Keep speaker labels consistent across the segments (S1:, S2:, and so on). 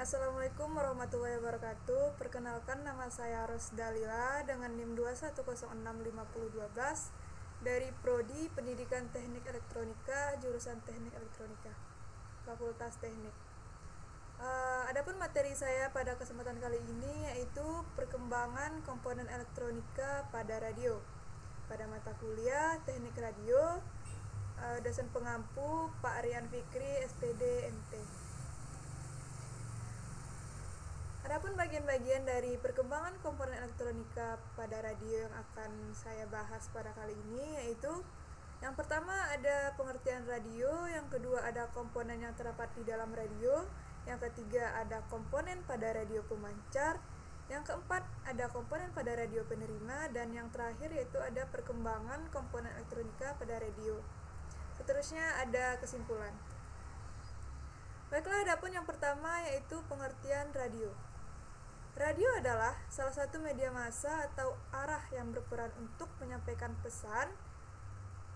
S1: Assalamualaikum warahmatullahi wabarakatuh. Perkenalkan, nama saya Rosdalila dengan NIM 2106512 dari Prodi Pendidikan Teknik Elektronika, jurusan Teknik Elektronika, Fakultas Teknik. Adapun materi saya pada kesempatan kali ini yaitu perkembangan komponen elektronika pada radio. Pada mata kuliah Teknik Radio, dosen pengampu Pak Rian Fikri, SPD, MT. Adapun bagian-bagian dari perkembangan komponen elektronika pada radio yang akan saya bahas pada kali ini yaitu yang pertama ada pengertian radio, yang kedua ada komponen yang terdapat di dalam radio, yang ketiga ada komponen pada radio pemancar, yang keempat ada komponen pada radio penerima, dan yang terakhir yaitu ada perkembangan komponen elektronika pada radio. Seterusnya ada kesimpulan. Baiklah, adapun yang pertama yaitu pengertian radio. Radio adalah salah satu media massa atau arah yang berperan untuk menyampaikan pesan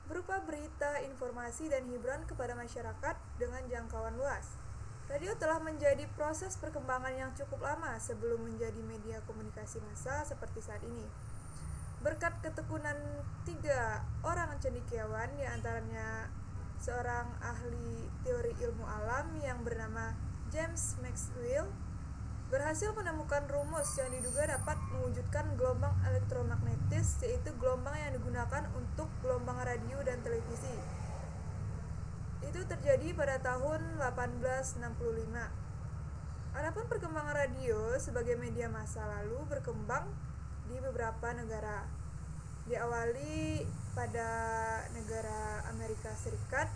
S1: berupa berita, informasi, dan hiburan kepada masyarakat dengan jangkauan luas. Radio telah menjadi proses perkembangan yang cukup lama sebelum menjadi media komunikasi massa seperti saat ini. Berkat ketekunan 3 orang cendekiawan, di antaranya seorang ahli teori ilmu alam yang bernama James Maxwell, berhasil menemukan rumus yang diduga dapat mewujudkan gelombang elektromagnetis, yaitu gelombang yang digunakan untuk gelombang radio dan televisi. Itu terjadi pada tahun 1865. Adapun perkembangan radio sebagai media massa lalu berkembang di beberapa negara. Diawali pada negara Amerika Serikat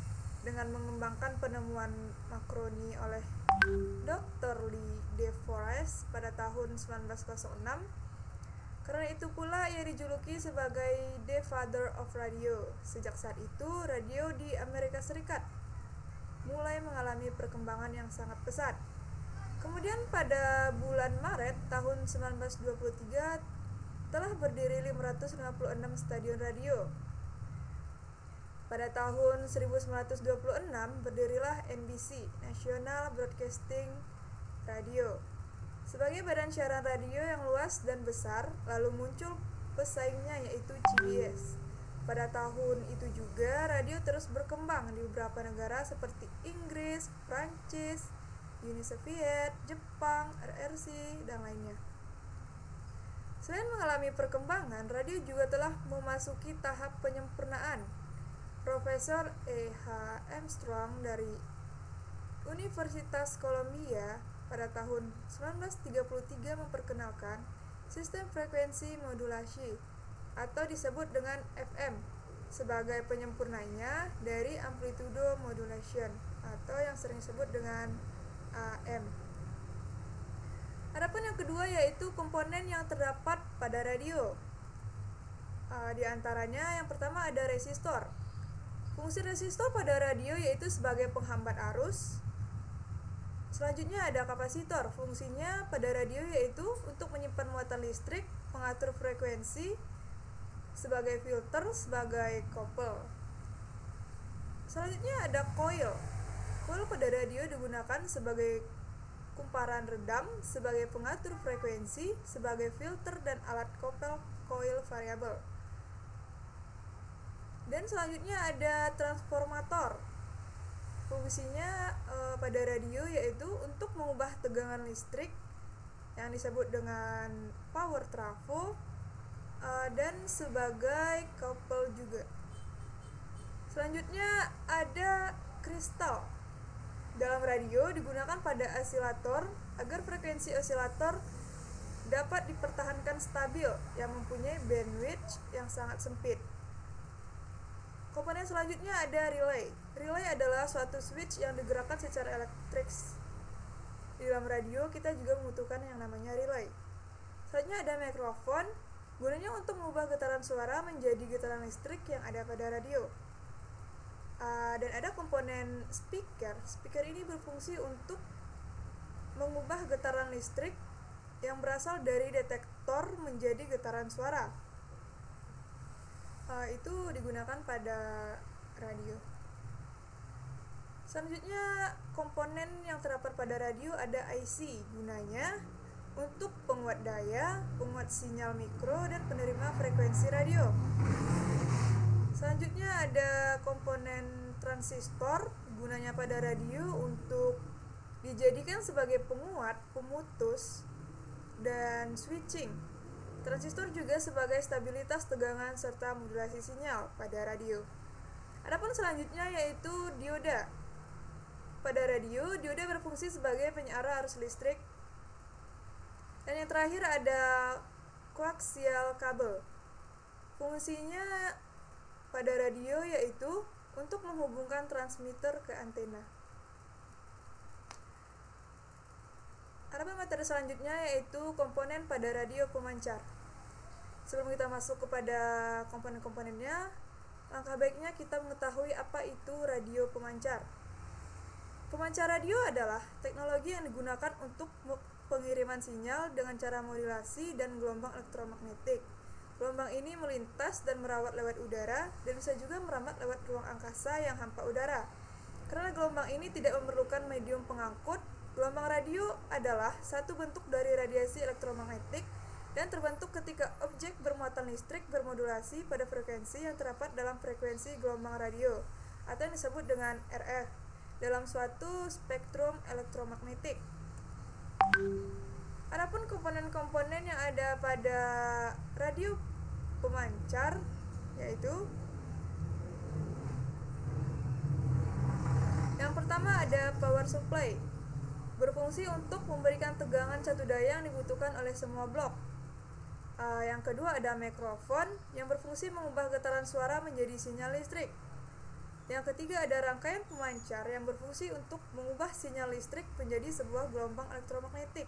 S1: dengan mengembangkan penemuan makroni oleh Dr. Lee De Forest pada tahun 1906. Karena itu pula ia dijuluki sebagai The Father of Radio. Sejak saat itu, radio di Amerika Serikat mulai mengalami perkembangan yang sangat pesat. Kemudian pada bulan Maret tahun 1923 telah berdiri 556 stadion radio. Pada tahun 1926 berdirilah NBC, National Broadcasting Radio, sebagai badan siaran radio yang luas dan besar. Lalu muncul pesaingnya yaitu CBS. Pada tahun itu juga radio terus berkembang di beberapa negara seperti Inggris, Prancis, Uni Soviet, Jepang, RRC, dan lainnya. Selain mengalami perkembangan, radio juga telah memasuki tahap penyempurnaan. Profesor E.H. Armstrong dari Universitas Columbia pada tahun 1933 memperkenalkan sistem frekuensi modulasi atau disebut dengan FM sebagai penyempurnanya dari amplitude modulation atau yang sering disebut dengan AM. Adapun yang kedua yaitu komponen yang terdapat pada radio. Di antaranya yang pertama ada resistor. Fungsi resistor pada radio yaitu sebagai penghambat arus. Selanjutnya ada kapasitor. Fungsinya pada radio yaitu untuk menyimpan muatan listrik, mengatur frekuensi, sebagai filter, sebagai couple. Selanjutnya ada coil. Coil pada radio digunakan sebagai kumparan redam, sebagai pengatur frekuensi, sebagai filter, dan alat couple coil variabel. Dan selanjutnya ada transformator. Fungsinya pada radio yaitu untuk mengubah tegangan listrik yang disebut dengan power trafo, dan sebagai couple juga. Selanjutnya ada kristal. Dalam radio digunakan pada osilator agar frekuensi osilator dapat dipertahankan stabil yang mempunyai bandwidth yang sangat sempit. Komponen selanjutnya ada relay. Relay adalah suatu switch yang digerakkan secara elektrik. Di dalam radio kita juga membutuhkan yang namanya relay. Selanjutnya ada mikrofon. Gunanya untuk mengubah getaran suara menjadi getaran listrik yang ada pada radio. Dan ada komponen speaker. Speaker ini berfungsi untuk mengubah getaran listrik yang berasal dari detektor menjadi getaran suara. Itu digunakan pada radio. Selanjutnya, komponen yang terdapat pada radio ada IC, gunanya untuk penguat daya, penguat sinyal mikro, dan penerima frekuensi radio. Selanjutnya ada komponen transistor, gunanya pada radio untuk dijadikan sebagai penguat, pemutus, dan switching. Transistor juga sebagai stabilitas tegangan serta modulasi sinyal pada radio. Adapun selanjutnya yaitu dioda. Pada radio, dioda berfungsi sebagai penyiar arus listrik. Dan yang terakhir ada koaksial kabel. Fungsinya pada radio yaitu untuk menghubungkan transmitter ke antena. Adapun materi selanjutnya yaitu komponen pada radio pemancar. Sebelum kita masuk kepada komponen-komponennya, langkah baiknya kita mengetahui apa itu radio pemancar. Pemancar radio adalah teknologi yang digunakan untuk pengiriman sinyal dengan cara modulasi dan gelombang elektromagnetik. Gelombang ini melintas dan merawat lewat udara dan bisa juga merambat lewat ruang angkasa yang hampa udara. Karena gelombang ini tidak memerlukan medium pengangkut, gelombang radio adalah satu bentuk dari radiasi elektromagnetik dan terbentuk ketika objek bermuatan listrik bermodulasi pada frekuensi yang terdapat dalam frekuensi gelombang radio atau yang disebut dengan RF dalam suatu spektrum elektromagnetik. Adapun komponen-komponen yang ada pada radio pemancar yaitu yang pertama ada power supply, berfungsi untuk memberikan tegangan satu daya yang dibutuhkan oleh semua blok. Yang kedua ada mikrofon yang berfungsi mengubah getaran suara menjadi sinyal listrik. Yang ketiga ada rangkaian pemancar yang berfungsi untuk mengubah sinyal listrik menjadi sebuah gelombang elektromagnetik.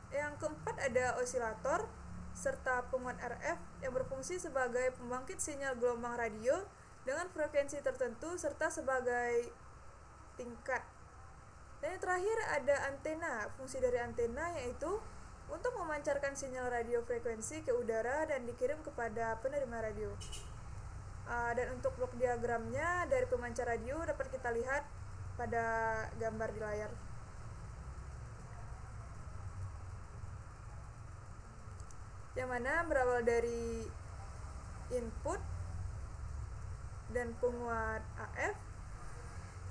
S1: Yang keempat ada osilator serta penguat RF yang berfungsi sebagai pembangkit sinyal gelombang radio dengan frekuensi tertentu serta sebagai tingkat. Dan yang terakhir ada antena. Fungsi dari antena yaitu untuk memancarkan sinyal radio frekuensi ke udara dan dikirim kepada penerima radio. Dan untuk blok diagramnya dari pemancar radio dapat kita lihat pada gambar di layar. Yang mana berawal dari input dan penguat AF,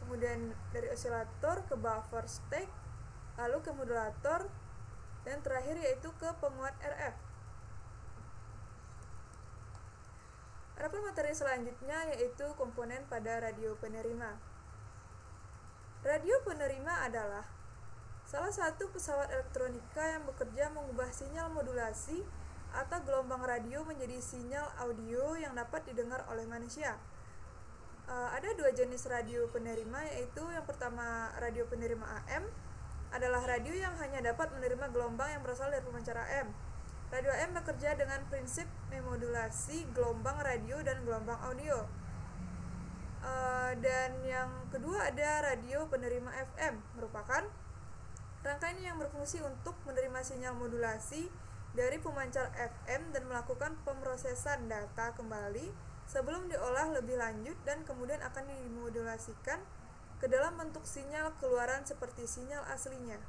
S1: kemudian dari osilator ke buffer stage, lalu ke modulator, dan terakhir yaitu ke penguat RF. Adapun materi selanjutnya yaitu komponen pada radio penerima. Radio penerima adalah salah satu pesawat elektronika yang bekerja mengubah sinyal modulasi atau gelombang radio menjadi sinyal audio yang dapat didengar oleh manusia. Ada dua jenis radio penerima, yaitu yang pertama radio penerima AM adalah radio yang hanya dapat menerima gelombang yang berasal dari pemancar AM. Radio AM bekerja dengan prinsip memodulasi gelombang radio dan gelombang audio. Dan yang kedua ada radio penerima FM, merupakan rangkaian yang berfungsi untuk menerima sinyal modulasi dari pemancar FM dan melakukan pemrosesan data kembali sebelum diolah lebih lanjut dan kemudian akan dimodulasikan ke dalam bentuk sinyal keluaran seperti sinyal aslinya.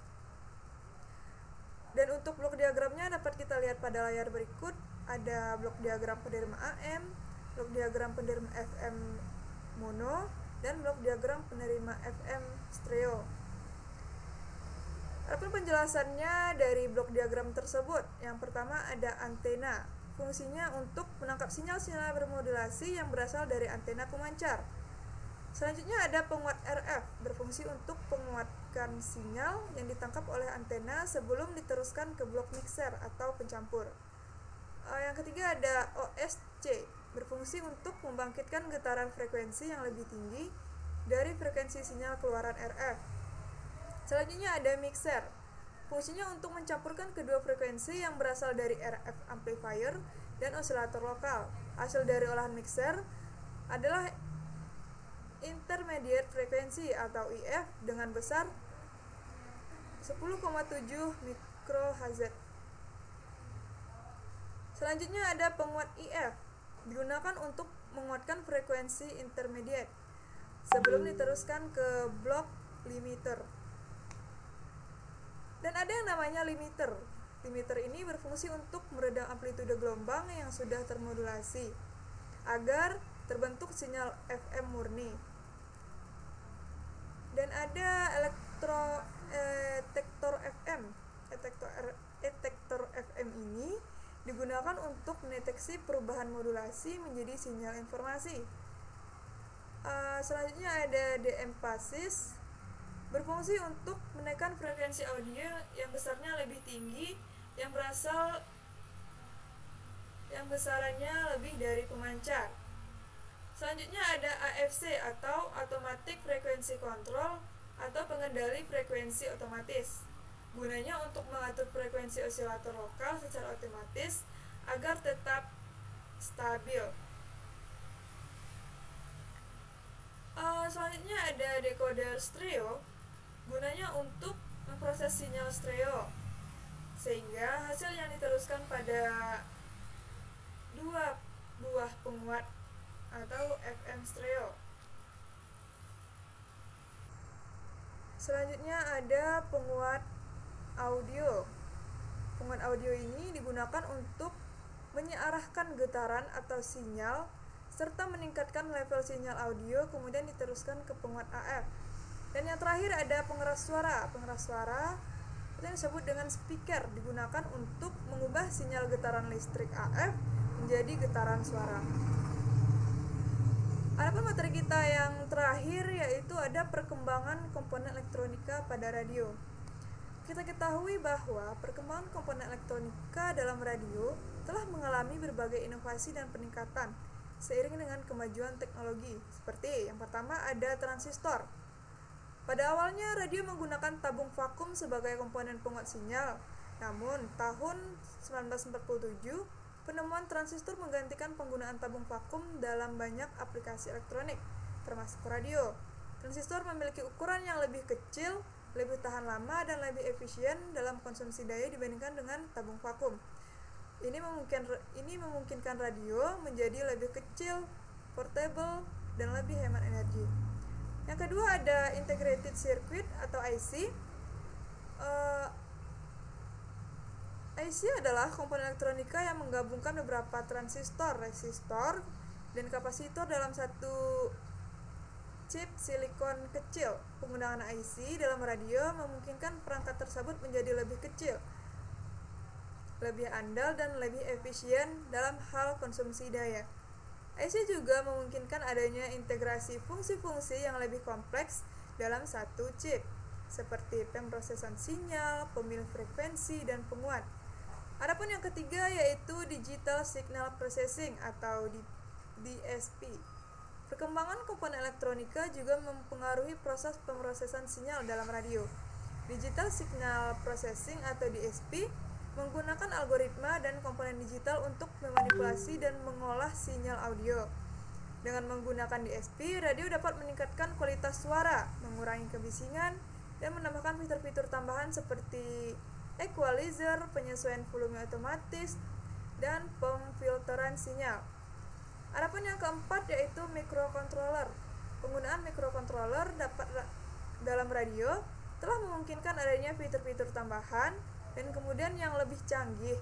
S1: Dan untuk blok diagramnya dapat kita lihat pada layar berikut. Ada blok diagram penerima AM, blok diagram penerima FM mono, dan blok diagram penerima FM stereo. Adapun penjelasannya dari blok diagram tersebut, yang pertama ada antena. Fungsinya untuk menangkap sinyal-sinyal bermodulasi yang berasal dari antena pemancar. Selanjutnya ada penguat RF, berfungsi untuk menguatkan sinyal yang ditangkap oleh antena sebelum diteruskan ke blok mixer atau pencampur. Yang ketiga ada OSC, berfungsi untuk membangkitkan getaran frekuensi yang lebih tinggi dari frekuensi sinyal keluaran RF. Selanjutnya ada mixer, fungsinya untuk mencampurkan kedua frekuensi yang berasal dari RF amplifier dan osilator lokal. Hasil dari olahan mixer adalah intermediate frekuensi atau IF dengan besar 10,7 mikroHz. Selanjutnya ada penguat IF, digunakan untuk menguatkan frekuensi intermediate. sebelum diteruskan ke block limiter. Dan ada yang namanya limiter. Limiter ini berfungsi untuk meredam amplitude gelombang yang sudah termodulasi agar terbentuk sinyal FM murni. Dan ada detektor FM. Detektor FM ini digunakan untuk mendeteksi perubahan modulasi menjadi sinyal informasi. Selanjutnya ada DM passis, berfungsi untuk menekan frekuensi audio yang besarnya lebih tinggi yang besarannya lebih dari pemancar. Selanjutnya ada AFC atau Automatic Frequency Control atau pengendali frekuensi otomatis. Gunanya untuk mengatur frekuensi osilator lokal secara otomatis agar tetap stabil. Selanjutnya ada decoder stereo. Gunanya untuk memproses sinyal stereo sehingga hasil yang diteruskan pada dua buah penguat atau FM stereo. Selanjutnya ada penguat audio. Penguat audio ini digunakan untuk menyearahkan getaran atau sinyal serta meningkatkan level sinyal audio, kemudian diteruskan ke penguat AF. Dan yang terakhir ada pengeras suara. Pengeras suara itu yang disebut dengan speaker, digunakan untuk mengubah sinyal getaran listrik AF menjadi getaran suara. Adapun materi kita yang terakhir yaitu ada perkembangan komponen elektronika pada radio. Kita ketahui bahwa perkembangan komponen elektronika dalam radio telah mengalami berbagai inovasi dan peningkatan seiring dengan kemajuan teknologi. Seperti yang pertama ada transistor. Pada awalnya radio menggunakan tabung vakum sebagai komponen penguat sinyal. Namun tahun 1947 penemuan transistor menggantikan penggunaan tabung vakum dalam banyak aplikasi elektronik, termasuk radio. Transistor memiliki ukuran yang lebih kecil, lebih tahan lama, dan lebih efisien dalam konsumsi daya dibandingkan dengan tabung vakum. Ini memungkinkan radio menjadi lebih kecil, portable, dan lebih hemat energi. Yang kedua ada integrated circuit atau IC. IC adalah komponen elektronika yang menggabungkan beberapa transistor, resistor, dan kapasitor dalam satu chip silikon kecil. Penggunaan IC dalam radio memungkinkan perangkat tersebut menjadi lebih kecil, lebih andal, dan lebih efisien dalam hal konsumsi daya. IC juga memungkinkan adanya integrasi fungsi-fungsi yang lebih kompleks dalam satu chip, seperti pemrosesan sinyal, pemilih frekuensi, dan penguat. Adapun yang ketiga yaitu Digital Signal Processing atau DSP. Perkembangan komponen elektronika juga mempengaruhi proses pemrosesan sinyal dalam radio. Digital Signal Processing atau DSP menggunakan algoritma dan komponen digital untuk memanipulasi dan mengolah sinyal audio. Dengan menggunakan DSP, radio dapat meningkatkan kualitas suara, mengurangi kebisingan, dan menambahkan fitur-fitur tambahan seperti equalizer, penyesuaian volume otomatis, dan pemfilteran sinyal. Adapun yang keempat yaitu microcontroller. Penggunaan microcontroller dalam radio telah memungkinkan adanya fitur-fitur tambahan dan kemudian yang lebih canggih.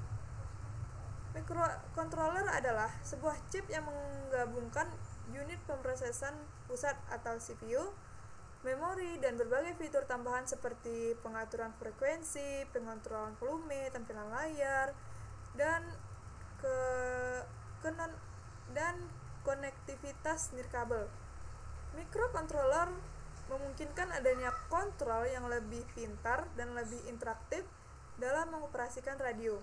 S1: Microcontroller adalah sebuah chip yang menggabungkan unit pemrosesan pusat atau CPU, memori, dan berbagai fitur tambahan seperti pengaturan frekuensi, pengontrolan volume, tampilan layar, dan konektivitas nirkabel. Microcontroller memungkinkan adanya kontrol yang lebih pintar dan lebih interaktif dalam mengoperasikan radio.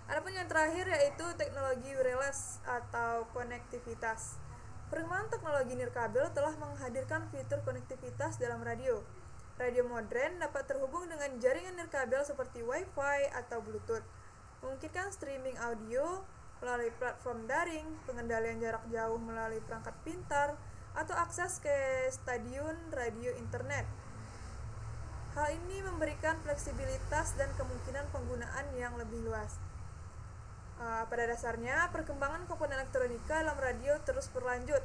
S1: Adapun yang terakhir yaitu teknologi wireless atau konektivitas. Perkembangan teknologi nirkabel telah menghadirkan fitur konektivitas dalam radio. Radio modern dapat terhubung dengan jaringan nirkabel seperti Wi-Fi atau Bluetooth, memungkinkan streaming audio melalui platform daring, pengendalian jarak jauh melalui perangkat pintar, atau akses ke stasiun radio internet. Hal ini memberikan fleksibilitas dan kemungkinan penggunaan yang lebih luas. Pada dasarnya, perkembangan komponen elektronika dalam radio terus berlanjut.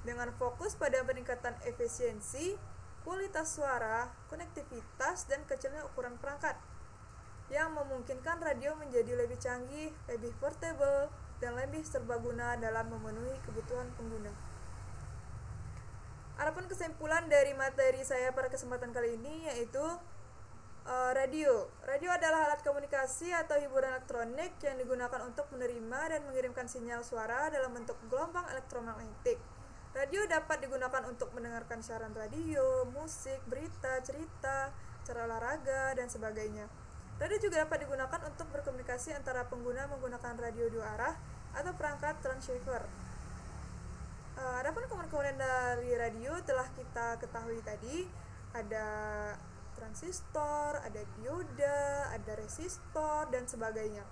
S1: dengan fokus pada peningkatan efisiensi, kualitas suara, konektivitas, dan kecilnya ukuran perangkat, yang memungkinkan radio menjadi lebih canggih, lebih portable, dan lebih serbaguna dalam memenuhi kebutuhan pengguna. Adapun kesimpulan dari materi saya pada kesempatan kali ini yaitu radio. Radio adalah alat komunikasi atau hiburan elektronik yang digunakan untuk menerima dan mengirimkan sinyal suara dalam bentuk gelombang elektromagnetik. Radio dapat digunakan untuk mendengarkan siaran radio, musik, berita, cerita, acara olahraga, dan sebagainya. Radio juga dapat digunakan untuk berkomunikasi antara pengguna menggunakan radio dua arah atau perangkat transceiver. Adapun komponen dari radio telah kita ketahui tadi, ada transistor, ada dioda, ada resistor, dan sebagainya.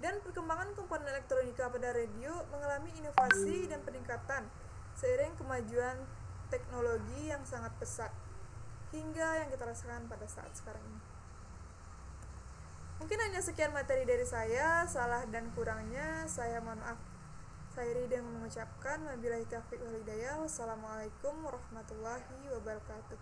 S1: Dan perkembangan komponen elektronika pada radio mengalami inovasi dan peningkatan seiring kemajuan teknologi yang sangat pesat hingga yang kita rasakan pada saat sekarang ini. Mungkin hanya sekian materi dari saya, salah dan kurangnya saya mohon maaf. Saya Rida mengucapkan wabillahi taufiq wal hidayah. Wassalamualaikum warahmatullahi wabarakatuh.